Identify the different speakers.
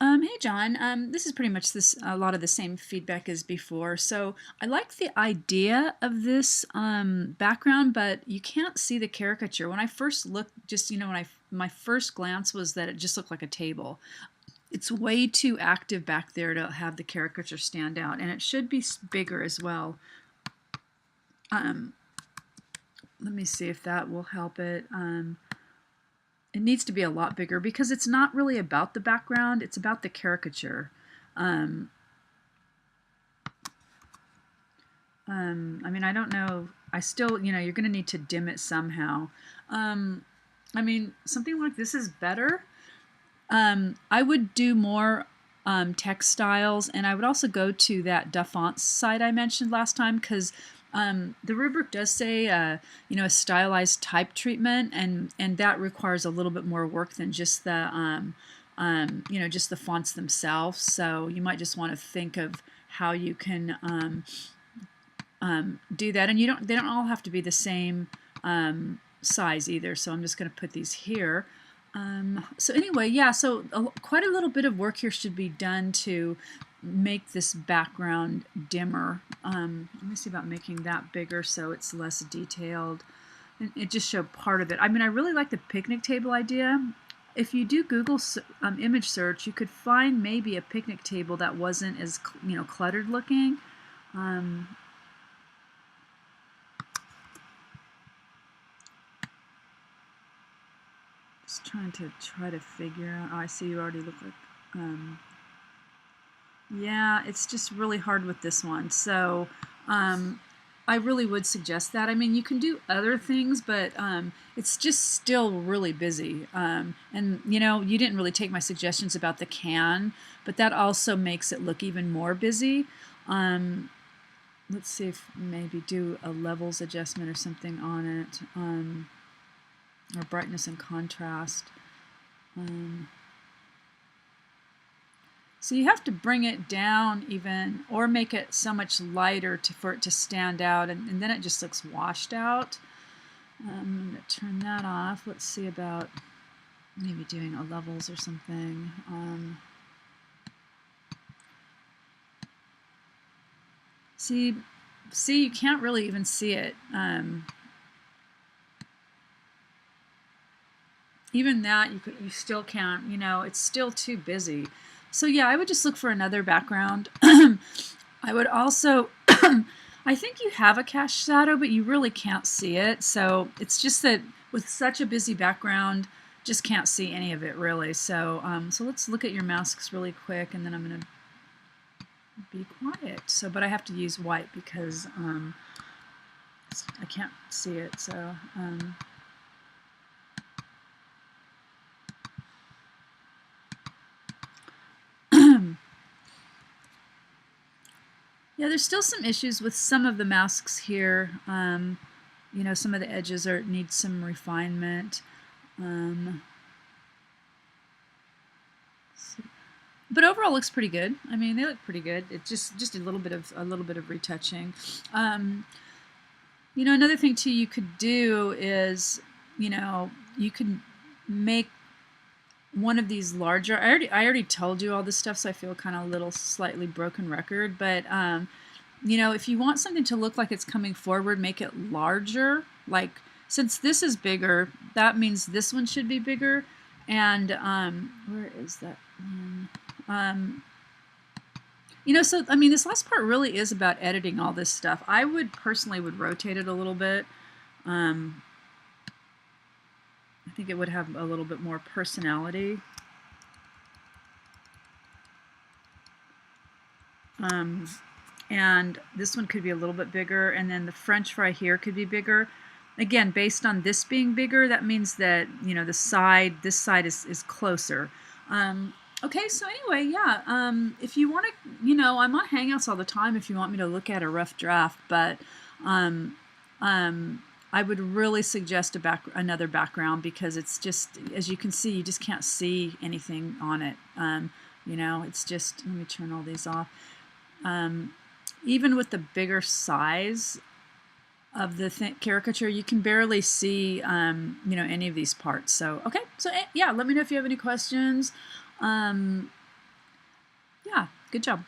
Speaker 1: Hey John, this is pretty much a lot of the same feedback as before. So I like the idea of this background, but you can't see the caricature. When I first looked, my first glance was that it just looked like a table. It's way too active back there to have the caricature stand out, and it should be bigger as well. Let me see if that will help it. It needs to be a lot bigger because it's not really about the background, it's about the caricature. I mean, I don't know. I still, you're going to need to dim it somehow. I mean, something like this is better. I would do more textiles, and I would also go to that DaFont site I mentioned last time because the rubric does say, a stylized type treatment, and that requires a little bit more work than just just the fonts themselves. So you might just want to think of how you can do that, and they don't all have to be the same size either. So I'm just going to put these here. So anyway, yeah, so quite a little bit of work here should be done to make this background dimmer. Let me see about making that bigger so it's less detailed. And it just showed part of it. I mean, I really like the picnic table idea. If you do Google image search, you could find maybe a picnic table that wasn't as cluttered looking. Just trying to figure out. Oh, I see you already look like. Yeah, it's just really hard with this one. So I really would suggest that. I mean, you can do other things, but it's just still really busy. And you didn't really take my suggestions about the can, but that also makes it look even more busy. Let's see if maybe do a levels adjustment or something on it. Or brightness and contrast. So you have to bring it down even, or make it so much lighter for it to stand out, and then it just looks washed out. I'm going to turn that off. Let's see about maybe doing a levels or something. See, you can't really even see it. Even that you still can't, it's still too busy. So yeah, I would just look for another background. I would also I think you have a cast shadow, but you really can't see it. So it's just that with such a busy background, just can't see any of it really. So so let's look at your masks really quick, and then I'm going to be quiet. So but I have to use white because I can't see it. So yeah, there's still some issues with some of the masks here. Some of the edges need some refinement. But overall, looks pretty good. I mean, they look pretty good. It's just a little bit of retouching. Another thing too you could do is, you can make one of these larger. I already told you all this stuff, so I feel kind of a little slightly broken record. But if you want something to look like it's coming forward, make it larger. Like since this is bigger, that means this one should be bigger. And where is that one? So I mean, this last part really is about editing all this stuff. I would personally rotate it a little bit. I think it would have a little bit more personality. And this one could be a little bit bigger, and then the French fry here could be bigger. Again, based on this being bigger, that means that this side is closer. Okay, so anyway, yeah, if you want to, I'm on Hangouts all the time if you want me to look at a rough draft, but I would really suggest another background because it's just, as you can see, you just can't see anything on it. It's just, let me turn all these off. Even with the bigger size of the caricature, you can barely see, any of these parts. So, okay, so yeah, let me know if you have any questions. Good job.